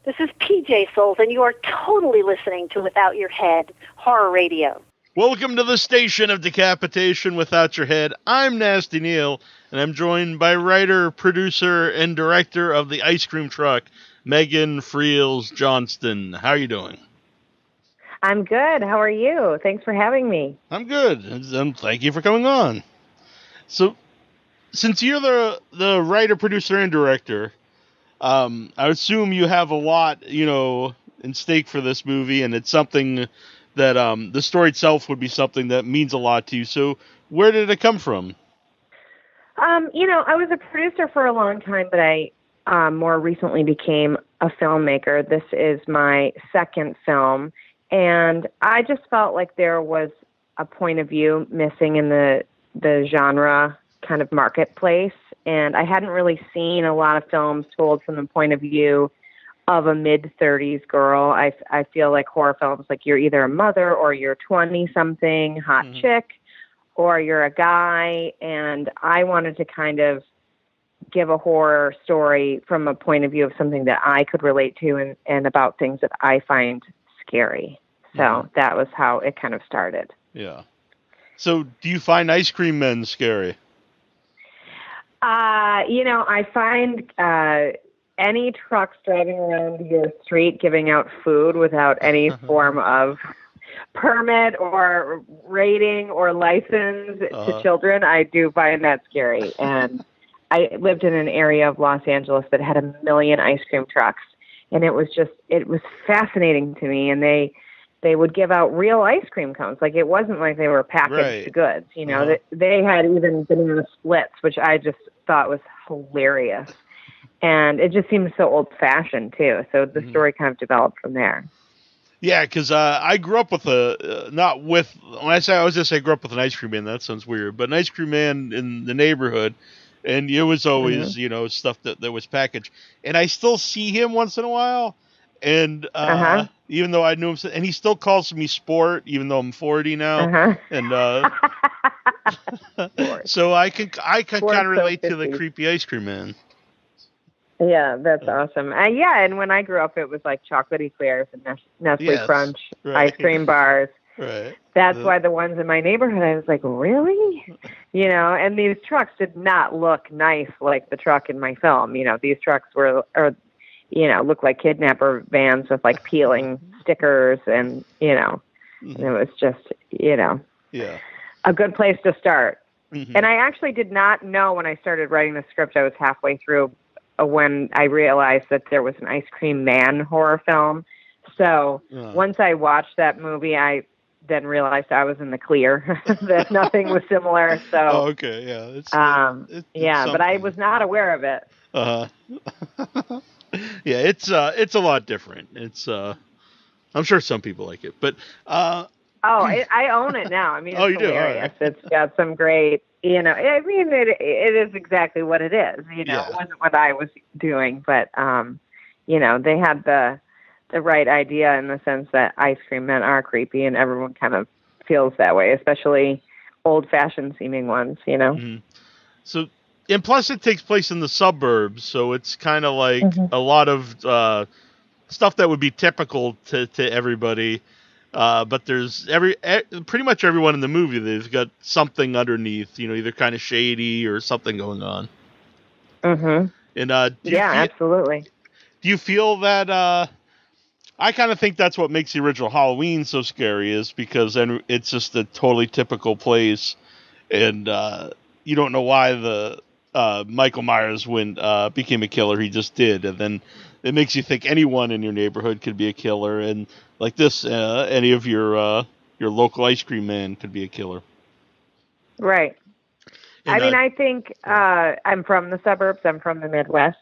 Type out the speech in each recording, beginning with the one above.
This is PJ Souls, and you are totally listening to Without Your Head, Horror Radio. Welcome to the station of decapitation without your head. I'm Nasty Neil, and I'm joined by writer, producer, and director of the Ice Cream Truck, Megan Freels Johnston. How are you doing? I'm good. How are you? Thanks for having me. I'm good, and thank you for coming on. So, since you're the writer, producer, and director, I assume you have a lot, in stake for this movie, and it's something that the story itself would be something that means a lot to you. So, where did it come from? I was a producer for a long time, but I more recently became a filmmaker. This is my second film, and I just felt like there was a point of view missing in the genre kind of marketplace, and I hadn't really seen a lot of films told from the point of view of a mid-30s girl. I feel like horror films, like you're either a mother or you're 20-something hot chick, or you're a guy, and I wanted to kind of give a horror story from a point of view of something that I could relate to and about things that I find scary. So that was how it kind of started. Yeah. So do you find ice cream men scary? I find any trucks driving around your street giving out food without any form of permit or rating or license to children, I do find that scary. And I lived in an area of Los Angeles that had 1 million ice cream trucks, and it was fascinating to me. And they would give out real ice cream cones. Like, it wasn't like they were packaged goods. They had even banana splits, which I just thought was hilarious. And it just seemed so old-fashioned, too. So the story kind of developed from there. Yeah, because I grew up with when I say I was just say I grew up with an ice cream man, that sounds weird, but an ice cream man in the neighborhood, and it was always, stuff that was packaged. And I still see him once in a while, and even though I knew him, and he still calls me Sport, even though I'm 40 now, and so I can kind of relate to the creepy ice cream man. Yeah, that's awesome. And when I grew up, it was like chocolate eclairs and Nestle Crunch ice cream bars. Right. That's why the ones in my neighborhood, I was like, really? And these trucks did not look nice like the truck in my film. These trucks looked like kidnapper vans with like peeling stickers and, and it was just, a good place to start. And I actually did not know when I started writing the script, I was halfway through, when I realized that there was an ice cream man horror film. So once I watched that movie, I then realized I was in the clear, that nothing was similar. So, okay. Yeah. It's but I was not aware of it. Yeah. It's a lot different. It's, I'm sure some people like it, but, I own it now. I mean, it's you hilarious. do? Right. It's got some great, it is exactly what it is. It wasn't what I was doing, but, they had the right idea in the sense that ice cream men are creepy, and everyone kind of feels that way, especially old-fashioned seeming ones, So, and plus it takes place in the suburbs, so it's kind of like a lot of stuff that would be typical to everybody. But there's pretty much everyone in the movie, they've got something underneath, either kind of shady or something going on. And absolutely. Do you feel that? I kind of think that's what makes the original Halloween so scary, is because then it's just a totally typical place, and you don't know why the Michael Myers became a killer. He just did, and then it makes you think anyone in your neighborhood could be a killer, and like this, any of your local ice cream man could be a killer. Right. And I think I'm from the suburbs. I'm from the Midwest.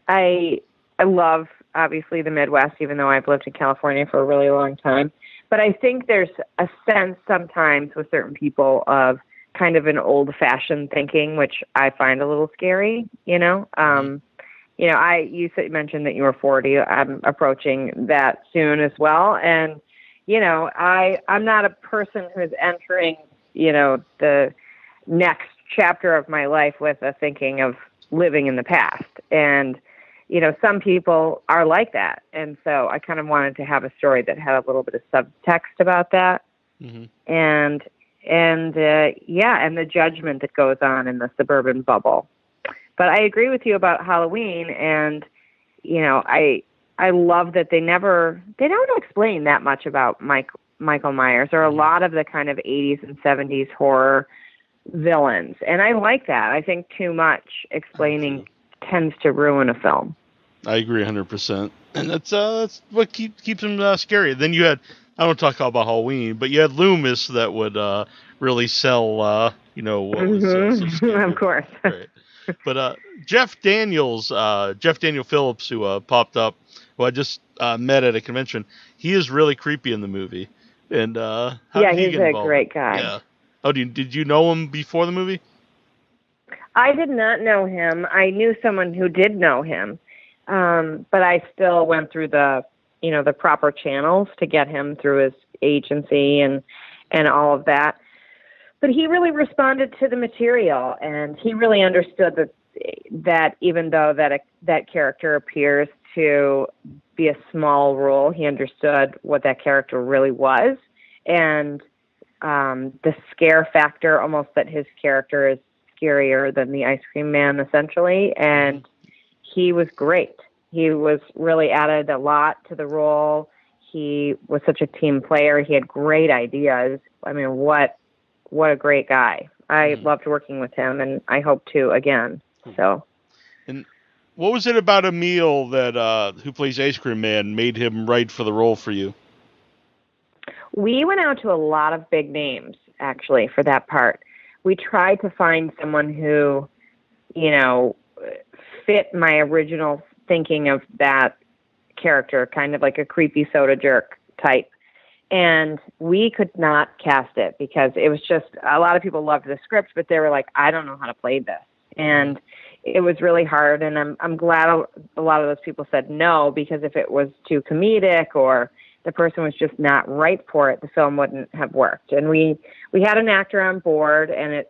I love, obviously, the Midwest, even though I've lived in California for a really long time. But I think there's a sense sometimes with certain people of kind of an old-fashioned thinking, which I find a little scary, You mentioned that you were 40. I'm approaching that soon as well. And, I'm not a person who's entering, the next chapter of my life with a thinking of living in the past. And, some people are like that. And so I kind of wanted to have a story that had a little bit of subtext about that. Mm-hmm. And the judgment that goes on in the suburban bubble. But I agree with you about Halloween, and I love that they don't explain that much about Michael Myers or a lot of the kind of 80s and 70s horror villains, and I like that. I think too much explaining tends to ruin a film. I agree 100%, and that's what keeps them scary. Then you had, I don't talk about Halloween, but you had Loomis that would really sell, what was so scary. Of course. Right. But Jeff Daniel Phillips, who popped up, who I just met at a convention, he is really creepy in the movie. And how did he he's get a involved? great guy. Yeah. Oh, did you know him before the movie? I did not know him. I knew someone who did know him, but I still went through the proper channels to get him through his agency and all of that. But he really responded to the material, and he really understood that even though that character appears to be a small role, he understood what that character really was, and the scare factor, almost that his character is scarier than the ice cream man, essentially. And he was great. He was really added a lot to the role. He was such a team player. He had great ideas. I mean, what a great guy. I loved working with him, and I hope to again. So. And what was it about Emil that who plays Ice Cream Man made him right for the role for you? We went out to a lot of big names, actually, for that part. We tried to find someone who, fit my original thinking of that character, kind of like a creepy soda jerk type. And we could not cast it because it was just, a lot of people loved the script, but they were like, I don't know how to play this. And it was really hard. And I'm glad a lot of those people said no, because if it was too comedic or the person was just not right for it, the film wouldn't have worked. And we had an actor on board, and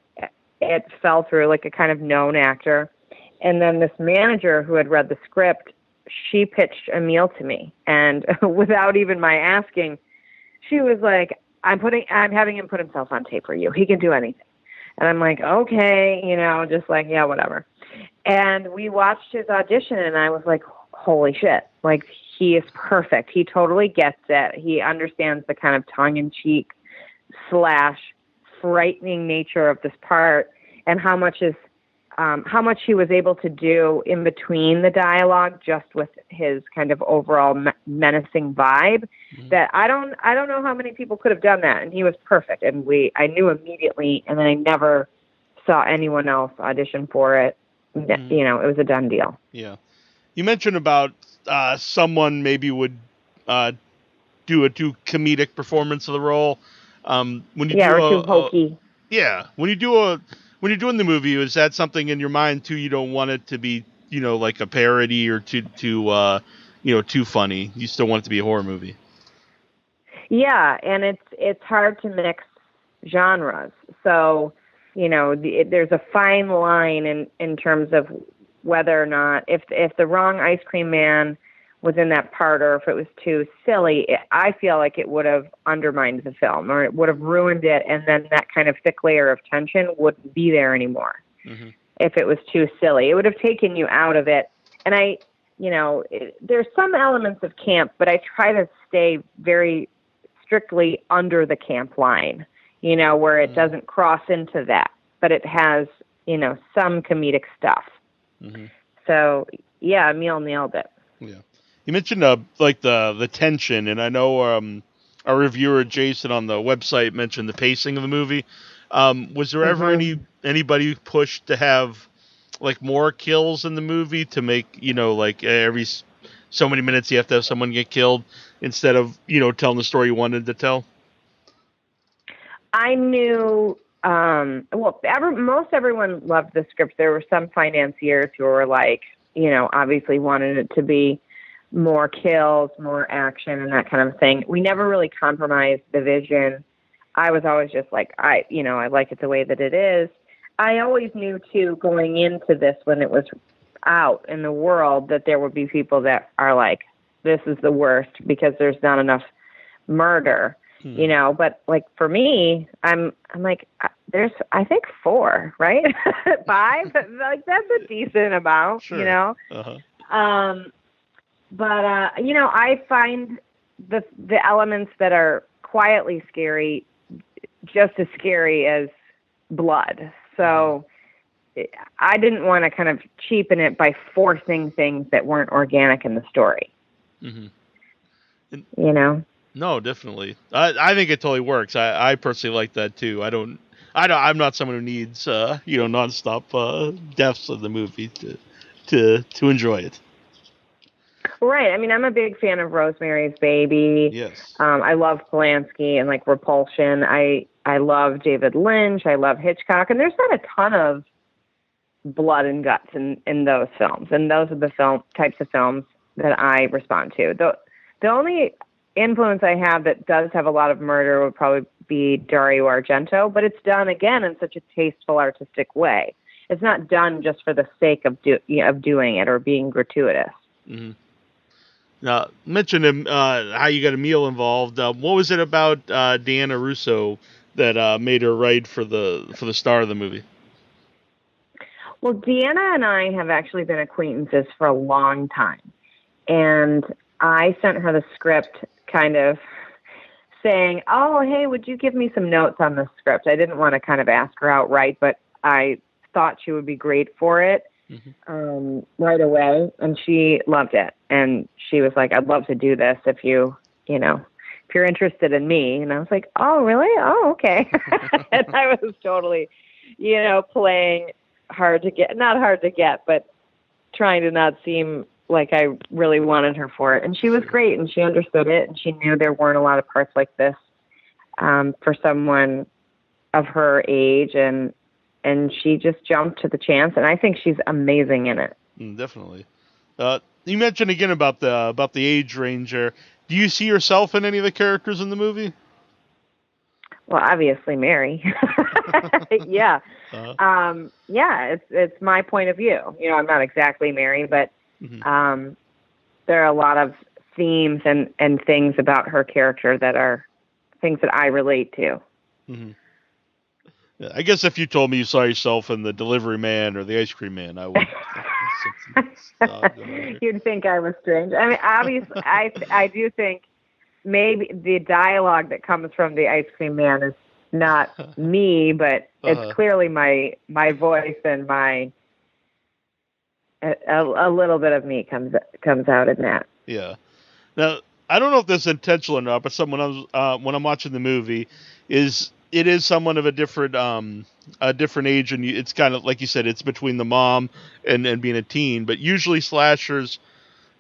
it fell through, like a kind of known actor. And then this manager who had read the script, she pitched Emil to me. And without even my asking, she was like, I'm having him put himself on tape for you. He can do anything. And I'm like, okay, just like, yeah, whatever. And we watched his audition, and I was like, holy shit. Like, he is perfect. He totally gets it. He understands the kind of tongue-in-cheek / frightening nature of this part, and how much he was able to do in between the dialogue, just with his kind of overall menacing vibe. Mm-hmm. That I don't know how many people could have done that, and he was perfect. And I knew immediately, and then I never saw anyone else audition for it. Mm-hmm. It was a done deal. Yeah, you mentioned about someone maybe would do a too comedic performance of the role. When you too hokey. When you're doing the movie, is that something in your mind too? You don't want it to be, like a parody or too funny. You still want it to be a horror movie. Yeah, and it's hard to mix genres. So, there's a fine line in terms of whether or not, if the wrong ice cream man was in that part, or if it was too silly, I feel like it would have undermined the film, or it would have ruined it, and then that kind of thick layer of tension wouldn't be there anymore. Mm-hmm. If it was too silly, it would have taken you out of it. And there's some elements of camp, but I try to stay very strictly under the camp line, where it doesn't cross into that, but it has, some comedic stuff. Mm-hmm. So yeah, Emil nailed it. Yeah. You mentioned like the tension, and I know our reviewer Jason on the website mentioned the pacing of the movie. Was there ever anybody pushed to have like more kills in the movie to make like every so many minutes you have to have someone get killed instead of telling the story you wanted to tell? I knew. Most everyone loved the script. There were some financiers who were like, obviously wanted it to be more kills, more action, and that kind of thing. We never really compromised the vision. I was always just like, I like it the way that it is. I always knew too, going into this, when it was out in the world that there would be people that are like, this is the worst because there's not enough murder, you know. But like for me, I'm like, there's, I think 4, right? 5, like that's a decent amount, Sure. you know. But you know, I find the elements that are quietly scary just as scary as blood. So I didn't want to kind of cheapen it by forcing things that weren't organic in the story. Mm-hmm. You know? No, definitely. I think it totally works. I personally like that too. I'm not someone who needs nonstop deaths in the movie to enjoy it. Right. I mean, I'm a big fan of Rosemary's Baby. Yes. I love Polanski and like Repulsion. I love David Lynch. I love Hitchcock. And there's not a ton of blood and guts in those films. And those are the types of films that I respond to. The only influence I have that does have a lot of murder would probably be Dario Argento, but it's done again in such a tasteful, artistic way. It's not done just for the sake of doing it or being gratuitous. Mm-hmm. Now, mention how you got Emil involved. What was it about Deanna Russo that made her write for the star of the movie? Well, Deanna and I have actually been acquaintances for a long time, and I sent her the script kind of saying, oh, hey, would you give me some notes on the script? I didn't want to kind of ask her outright, but I thought she would be great for it right away. And she loved it. And she was like, I'd love to do this if you're interested in me. And I was like, oh, really? Oh, okay. And I was totally, playing not hard to get, but trying to not seem like I really wanted her for it. And she was great, and she understood it, and she knew there weren't a lot of parts like this for someone of her age, and she just jumped to the chance, and I think she's amazing in it. Definitely. You mentioned again about the age range there. Do you see yourself in any of the characters in the movie? Well, obviously Mary. Yeah. Yeah, it's my point of view. I'm not exactly Mary, but there are a lot of themes and things about her character that are things that I relate to. Mm-hmm. Yeah, I guess if you told me you saw yourself in the delivery man or the ice cream man, I would. You'd think I was strange. I mean, obviously, I do think maybe the dialogue that comes from the ice cream man is not me, but it's clearly my voice and my a little bit of me comes out in that. Yeah. Now, I don't know if this is intentional or not, but when I'm watching the movie, it is someone of a different age, and it's kind of like you said, it's between the mom and being a teen. But usually slashers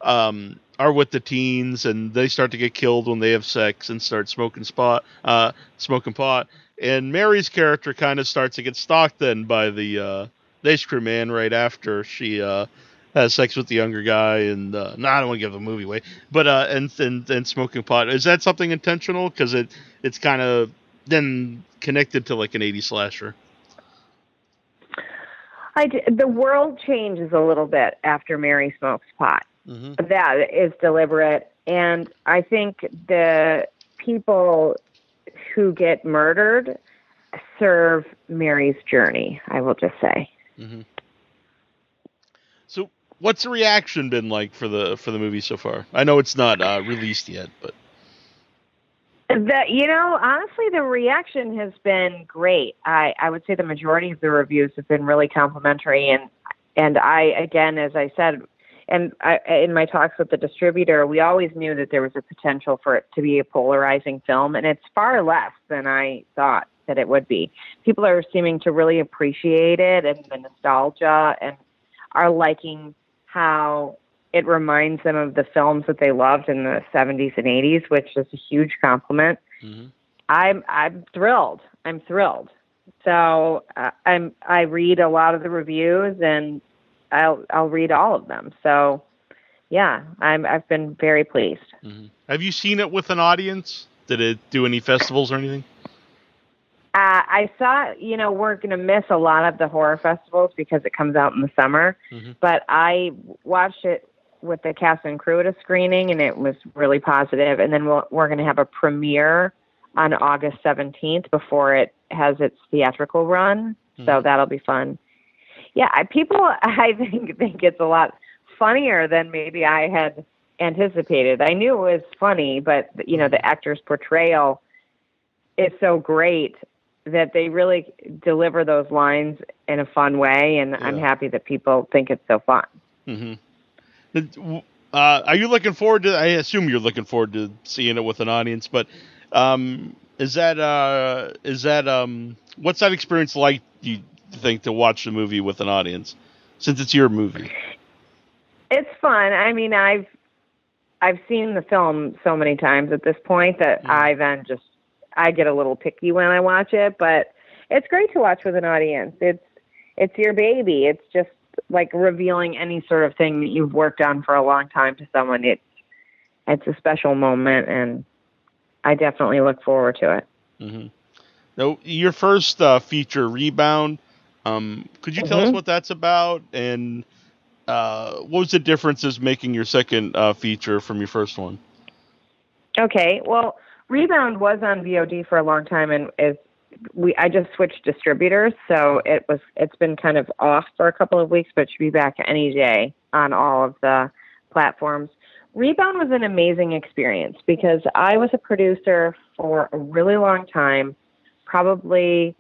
are with the teens, and they start to get killed when they have sex and start smoking pot. And Mary's character kind of starts to get stalked then by the ice cream man right after she has sex with the younger guy, and I don't want to give the movie away, but and smoking pot. Is that something intentional? Because it's kind of then connected to like an 80s slasher. The world changes a little bit after Mary smokes pot. Mm-hmm. That is deliberate, and I think the people who get murdered serve Mary's journey, I will just say. Mm-hmm. So what's the reaction been like for the movie so far? I know it's not released yet, but honestly, the reaction has been great. I would say the majority of the reviews have been really complimentary, and I, again, as I said, and in my talks with the distributor, we always knew that there was a potential for it to be a polarizing film, and it's far less than I thought that it would be. People are seeming to really appreciate it and the nostalgia, and are liking how it reminds them of the films that they loved in the 70s and 80s, which is a huge compliment. Mm-hmm. I'm thrilled. So I read a lot of the reviews, and I'll read all of them. So yeah, I've been very pleased. Mm-hmm. Have you seen it with an audience? Did it do any festivals or anything? I saw, we're going to miss a lot of the horror festivals because it comes out in the summer, but I watched it with the cast and crew at a screening, and it was really positive. And then we're going to have a premiere on August 17th before it has its theatrical run. So that'll be fun. Yeah, people, I think it's a lot funnier than maybe I had anticipated. I knew it was funny, but, the actor's portrayal is so great that they really deliver those lines in a fun way, and I'm happy that people think it's so fun. Are you looking forward to? I assume you're looking forward to seeing it with an audience, but is that what's that experience like? Do you think, to watch the movie with an audience, since it's your movie? It's fun. I mean, I've seen the film so many times at this point that I get a little picky when I watch it, but it's great to watch with an audience. It's your baby. It's just like revealing any sort of thing that you've worked on for a long time to someone. It's a special moment, and I definitely look forward to it. Now, your first feature, Rebound, could you tell us what that's about, and what was the differences making your second feature from your first one? Okay, well, Rebound was on VOD for a long time, and I just switched distributors, so it's been kind of off for a couple of weeks, but it should be back any day on all of the platforms. Rebound was an amazing experience because I was a producer for a really long time, probably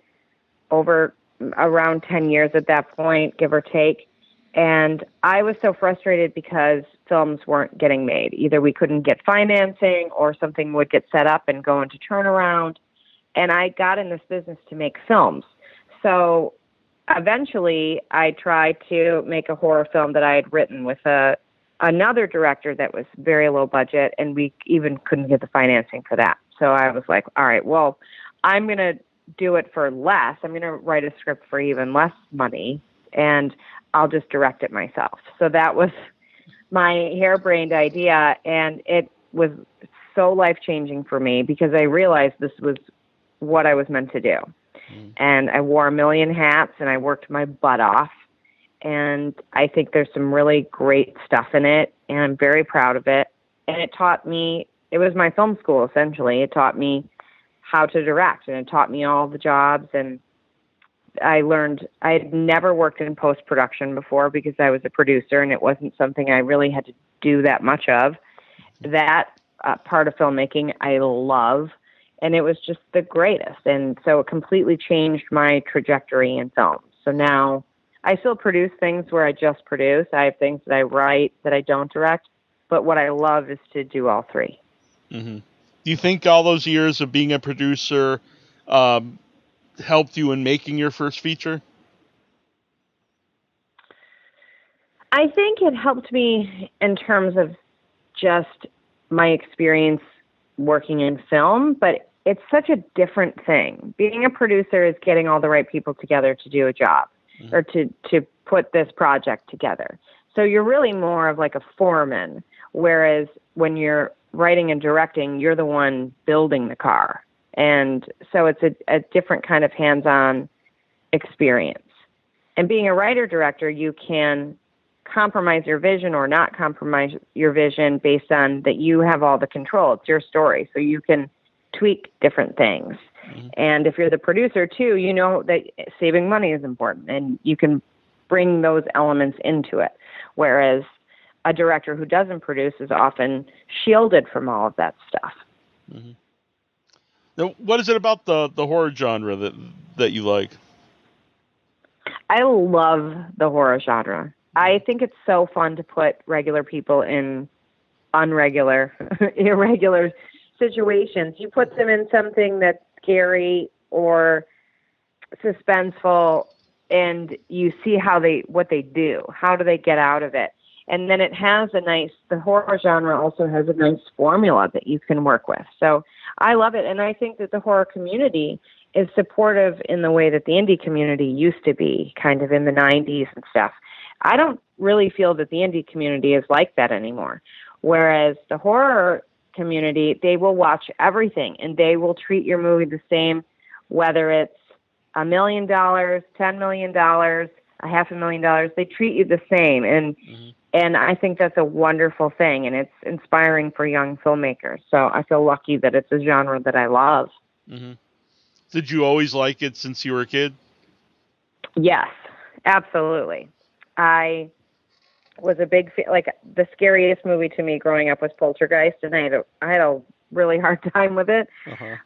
over around 10 years at that point, give or take. And I was so frustrated because films weren't getting made. Either we couldn't get financing or something would get set up and go into turnaround. And I got in this business to make films. So eventually I tried to make a horror film that I had written with another director that was very low budget, and we even couldn't get the financing for that. So I was like, all right, well, I'm going to do it for less. I'm going to write a script for even less money, and I'll just direct it myself. So that was my harebrained idea, and it was so life-changing for me because I realized this was what I was meant to do. And I wore a million hats, and I worked my butt off, and I think there's some really great stuff in it, and I'm very proud of it. And it taught me, it was my film school, essentially. It taught me how to direct, and it taught me all the jobs, and I learned I had never worked in post-production before because I was a producer, and it wasn't something I really had to do that much of. That part of filmmaking I love, and it was just the greatest. And so it completely changed my trajectory in film. So now I still produce things where I just produce. I have things that I write that I don't direct, but what I love is to do all three. Do you think all those years of being a producer helped you in making your first feature? I think it helped me in terms of just my experience working in film, but it's such a different thing. Being a producer is getting all the right people together to do a job or to put this project together. So you're really more of like a foreman, whereas when you're writing and directing, you're the one building the car. And so it's a different kind of hands-on experience. And being a writer-director, you can compromise your vision or not compromise your vision based on that you have all the control. It's your story, so you can tweak different things. And if you're the producer, too, you know that saving money is important, and you can bring those elements into it. Whereas a director who doesn't produce is often shielded from all of that stuff. Now, what is it about the horror genre that you like? I love the horror genre. I think it's so fun to put regular people in irregular situations. You put them in something that's scary or suspenseful, and you see what they do. How do they get out of it? And then the horror genre also has a nice formula that you can work with. So I love it. And I think that the horror community is supportive in the way that the indie community used to be, kind of in the 90s and stuff. I don't really feel that the indie community is like that anymore. Whereas the horror community, they will watch everything, and they will treat your movie the same whether it's $1 million, $10 million, $500,000, they treat you the same. And I think that's a wonderful thing, and it's inspiring for young filmmakers. So I feel lucky that it's a genre that I love. Mm-hmm. Did you always like it since you were a kid? Yes, absolutely. I was a big fan. Like, the scariest movie to me growing up was Poltergeist, and I had a really hard time with it.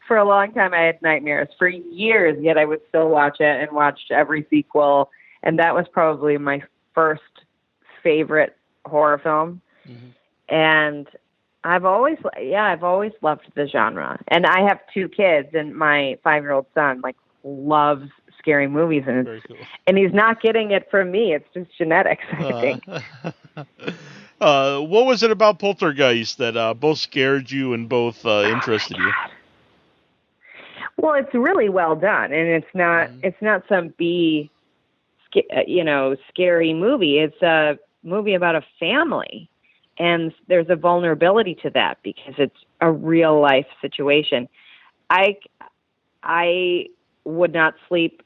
For a long time. I had nightmares for years, yet I would still watch it and watched every sequel. And that was probably my first favorite horror film. And I've always loved the genre. And I have 2 kids, and my 5-year-old son loves scary movies, and cool. And he's not getting it from me. It's just genetics, I think. What was it about Poltergeist that both scared you and both interested you? Well, it's really well done, and it's not some scary movie. It's a movie about a family, and there's a vulnerability to that because it's a real life situation. I would not sleep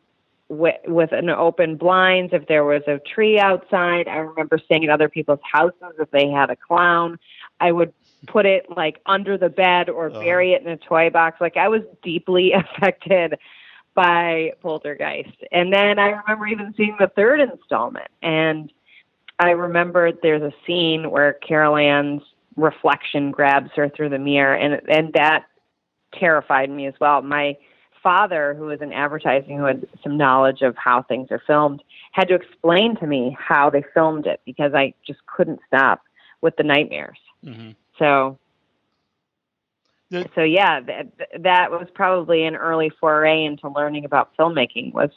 with an open blinds if there was a tree outside. I remember staying at other people's houses if they had a clown. I would put it under the bed or bury it in a toy box. I was deeply affected by Poltergeist. And then I remember even seeing the 3rd installment. And I remember there's a scene where Carol Ann's reflection grabs her through the mirror, and that terrified me as well. My father, who was in advertising, who had some knowledge of how things are filmed, had to explain to me how they filmed it because I just couldn't stop with the nightmares. So yeah, that was probably an early foray into learning about filmmaking, was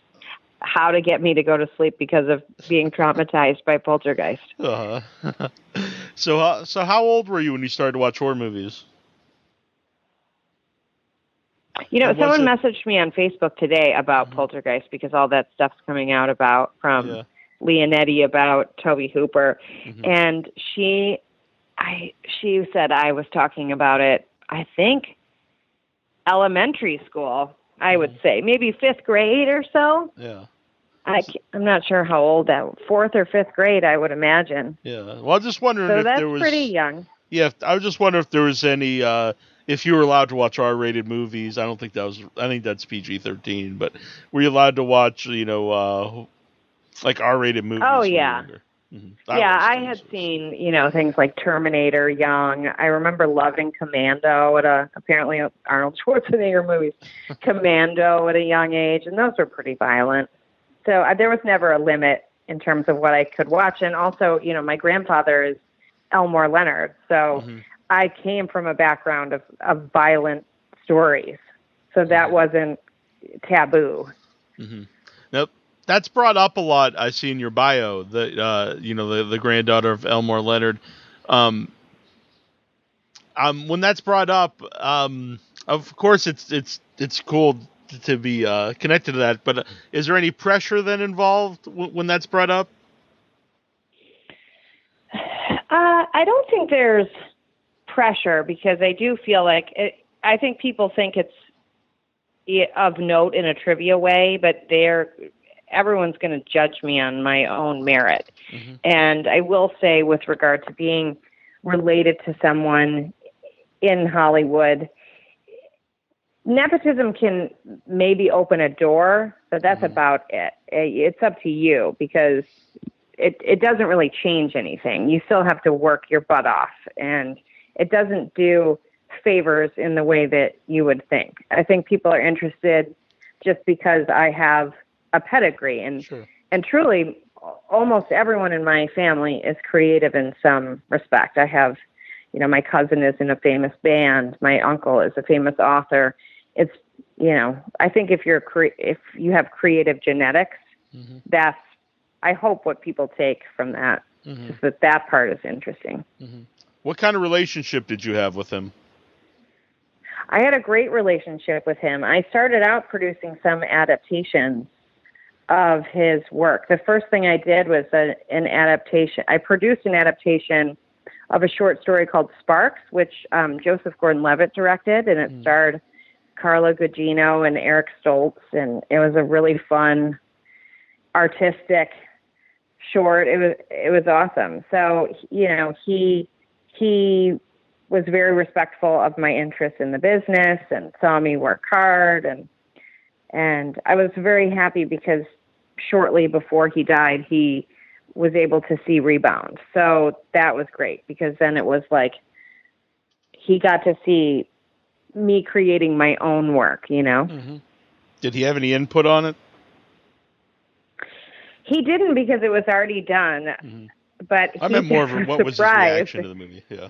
how to get me to go to sleep because of being traumatized by Poltergeist. So how old were you when you started to watch horror movies? Someone messaged me on Facebook today about Poltergeist because all that stuff's coming out from Leonetti about Tobe Hooper. And she said I was talking about it, I think, elementary school, I would say. Maybe 5th grade or so. Yeah. I'm not sure how old that, 4th or 5th grade, I would imagine. Yeah. Well, I was just wondering if there was... So that's pretty young. Yeah, I was just wondering if there was any... if you were allowed to watch R-rated movies. I think that's PG-13, but were you allowed to watch, R-rated movies? Oh, yeah. I had seen, things like Terminator young. I remember loving Commando apparently Arnold Schwarzenegger movies, Commando at a young age, and those were pretty violent. So there was never a limit in terms of what I could watch. And also, my grandfather is Elmore Leonard, so I came from a background of violent stories, so that wasn't taboo. Nope. That's brought up a lot. I see in your bio that the granddaughter of Elmore Leonard. When that's brought up, of course it's cool to be connected to that. But is there any pressure then involved when that's brought up? I don't think there's pressure because I do feel like I think people think it's of note in a trivia way, but everyone's going to judge me on my own merit. And I will say, with regard to being related to someone in Hollywood, nepotism can maybe open a door, but that's about it. It's up to you because it doesn't really change anything. You still have to work your butt off, and it doesn't do favors in the way that you would think. I think people are interested just because I have a pedigree, and truly almost everyone in my family is creative in some respect. I have, my cousin is in a famous band. My uncle is a famous author. It's, I think if you have creative genetics, that's, I hope, what people take from that. Just that part is interesting. What kind of relationship did you have with him? I had a great relationship with him. I started out producing some adaptations of his work. The first thing I did was an adaptation. I produced an adaptation of a short story called Sparks, which Joseph Gordon-Levitt directed, and it starred Carla Gugino and Eric Stoltz, and it was a really fun, artistic short. It was awesome. So, he was very respectful of my interest in the business and saw me work hard, and I was very happy because shortly before he died, he was able to see Rebound. So that was great because then it was like he got to see me creating my own work, Mm-hmm. Did he have any input on it? He didn't because it was already done. Mm-hmm. But I meant more of what was his reaction to the movie. Yeah.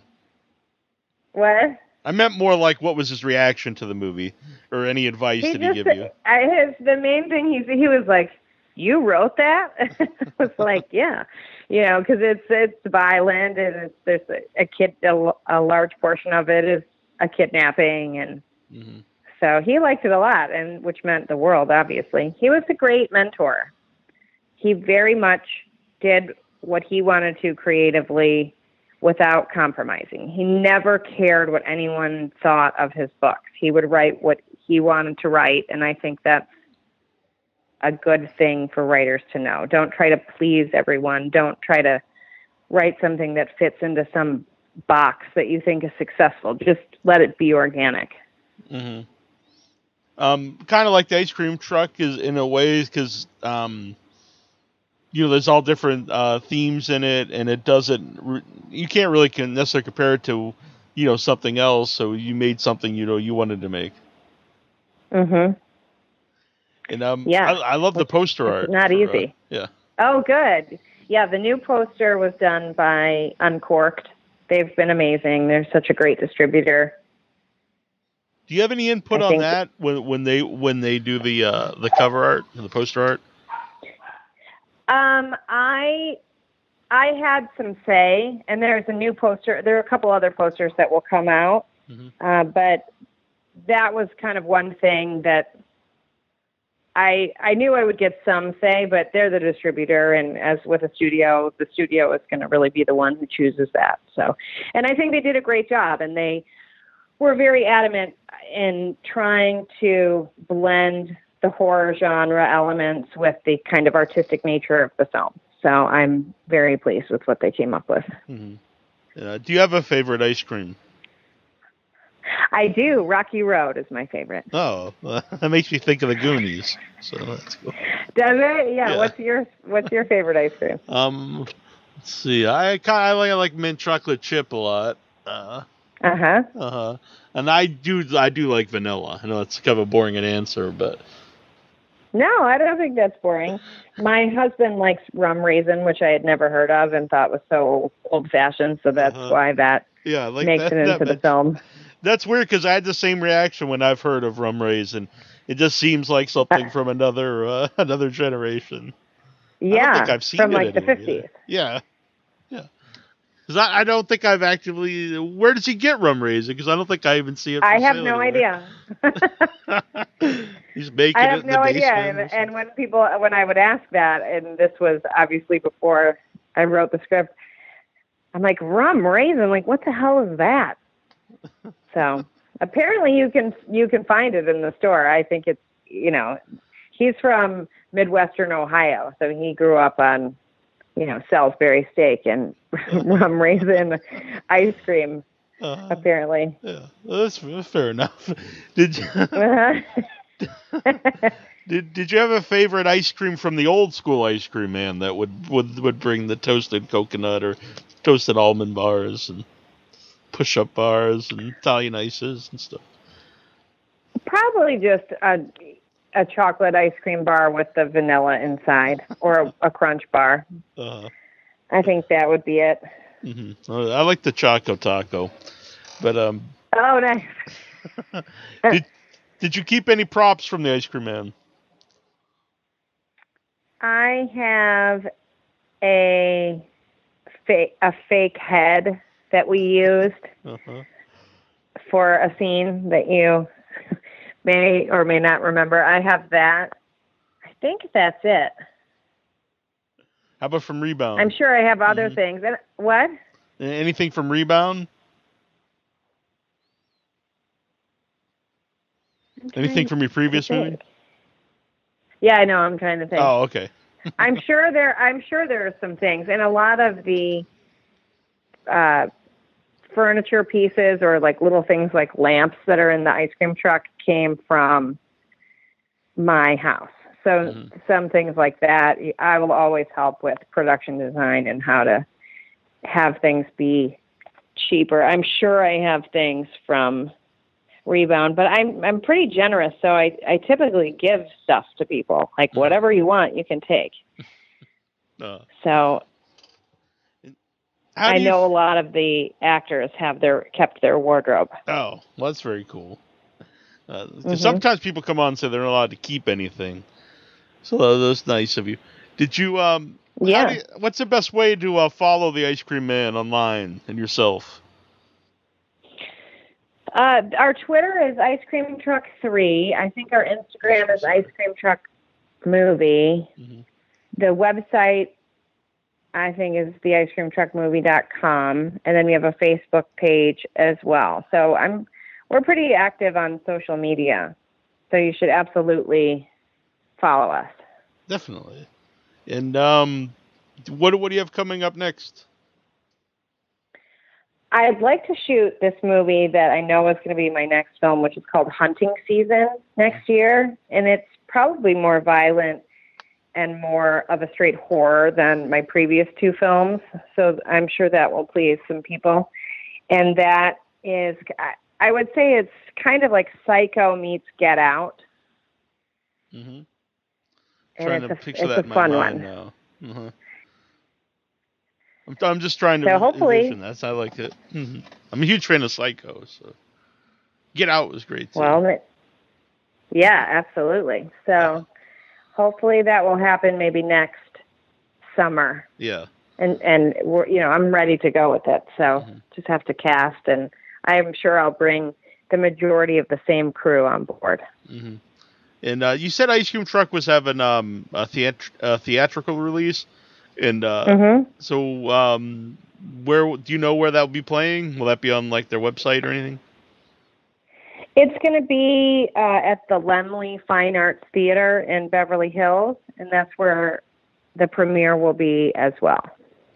What? I meant more like what was his reaction to the movie, or any advice did he give you? The main thing he was like, "You wrote that?" I was like, "Yeah," because it's violent and there's a kid. A large portion of it is a kidnapping, and mm-hmm. so he liked it a lot, and which meant the world. Obviously, he was a great mentor. He very much did what he wanted to creatively without compromising. He never cared what anyone thought of his books. He would write what he wanted to write, and I think that's a good thing for writers to know. Don't try to please everyone. Don't try to write something that fits into some box that you think is successful. Just let it be organic. Mm-hmm. Kind of like the ice cream truck is in a way because there's all different themes in it, and it doesn't. You can't really necessarily compare it to, something else. So you made something you wanted to make. Mm-hmm. And yeah, I love the poster art. Not easy. Yeah. Oh, good. Yeah, the new poster was done by Uncorked. They've been amazing. They're such a great distributor. Do you have any input on that when they do the cover art and the poster art? I had some say, and there's a new poster. There are a couple other posters that will come out, mm-hmm. But that was kind of one thing that I knew I would get some say, but they're the distributor, and as with a studio, the studio is going to really be the one who chooses that. So, and I think they did a great job, and they were very adamant in trying to blend the horror genre elements with the kind of artistic nature of the film. So I'm very pleased with what they came up with. Mm-hmm. Do you have a favorite ice cream? I do. Rocky Road is my favorite. Oh, that makes me think of the Goonies. So that's cool. Does it? Yeah. What's your favorite ice cream? Let's see. I like mint chocolate chip a lot. And I do like vanilla. I know it's kind of a boring answer, but no, I don't think that's boring. My husband likes rum raisin, which I had never heard of and thought was so old-fashioned, so that's why that makes it into the film. That's weird because I had the same reaction when I've heard of rum raisin. It just seems like something from another generation. Yeah, I don't think I've seen from it like the anywhere 50s. Either. Yeah. Because I don't think I've actively. Where does he get rum raisin? Because I don't think I even see it. I have no idea. He's making I have it in no the idea. basement. And when I would ask that, and this was obviously before I wrote the script, I'm like, rum raisin? Like, what the hell is that? So apparently you can find it in the store. I think it's, he's from Midwestern Ohio, so he grew up on, Salisbury steak and rum raisin ice cream. Apparently. Yeah, well, that's fair enough. Did you, did you have a favorite ice cream from the old school ice cream man that would bring the toasted coconut or toasted almond bars and push-up bars and Italian ices and stuff? Probably just a chocolate ice cream bar with the vanilla inside, or a crunch bar. I think that would be it. Mm-hmm. I like the Choco Taco, but Oh, nice. Did you keep any props from the ice cream man? I have a fake head that we used for a scene that you may or may not remember. I have that. I think that's it. How about from Rebound? I'm sure I have other things. What? Anything from Rebound? Anything from your previous movie? Yeah, I know. I'm trying to think. Oh, okay. I'm sure there are some things, and a lot of the furniture pieces or like little things like lamps that are in the ice cream truck came from my house. So some things like that, I will always help with production design and how to have things be cheaper. I'm sure I have things from Rebound, but I'm pretty generous, so I typically give stuff to people. Like whatever you want, you can take. So I know a lot of the actors have kept their wardrobe. Oh, well, that's very cool. Sometimes people come on and say they're not allowed to keep anything, so that's nice of you. Did you? Yeah. What's the best way to follow the Ice Cream Man online and yourself? Our Twitter is Ice Cream Truck 3. I think our Instagram is Ice Cream Truck Movie. The website, I think, is theicecreamtruckmovie.com, and then we have a Facebook page as well. So we're pretty active on social media, so you should absolutely follow us. Definitely. And what do you have coming up next? I'd like to shoot this movie that I know is going to be my next film, which is called Hunting Season next year. And it's probably more violent and more of a straight horror than my previous two films. So I'm sure that will please some people. And that is, I would say it's kind of like Psycho meets Get Out. I'm and trying to picture that in my mind now. I'm just trying to envision that. I like it. I'm a huge fan of Psycho, so Get Out was great too. Well, yeah, absolutely. So hopefully that will happen maybe next summer. Yeah. And we're, I'm ready to go with it. So just have to cast, and I'm sure I'll bring the majority of the same crew on board. And you said Ice Cream Truck was having a theatrical release. And so, where do you know where that will be playing? Will that be on like their website or anything? It's going to be at the Lemley Fine Arts Theater in Beverly Hills, and that's where the premiere will be as well.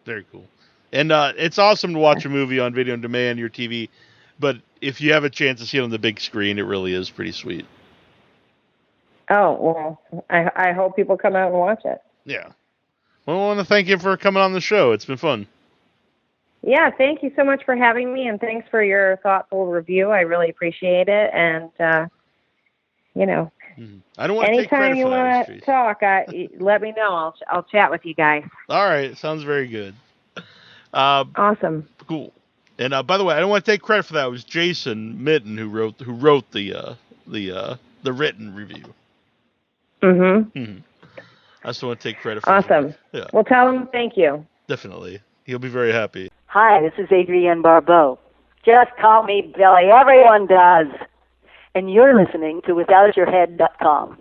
Very cool. And it's awesome to watch a movie on video on demand, your TV, but if you have a chance to see it on the big screen, it really is pretty sweet. Oh, well, I hope people come out and watch it. Yeah. Well, I want to thank you for coming on the show. It's been fun. Yeah, thank you so much for having me, and thanks for your thoughtful review. I really appreciate it. And, I don't want to take credit for that. Anytime you want to talk, let me know. I'll chat with you guys. All right. Sounds very good. Awesome. Cool. And by the way, I don't want to take credit for that. It was Jason Mitten who wrote the written review. I just want to take credit for it. Awesome. Yeah. Well, tell him thank you. Definitely. He'll be very happy. Hi, this is Adrienne Barbeau. Just call me Billy. Everyone does. And you're listening to withoutyourhead.com.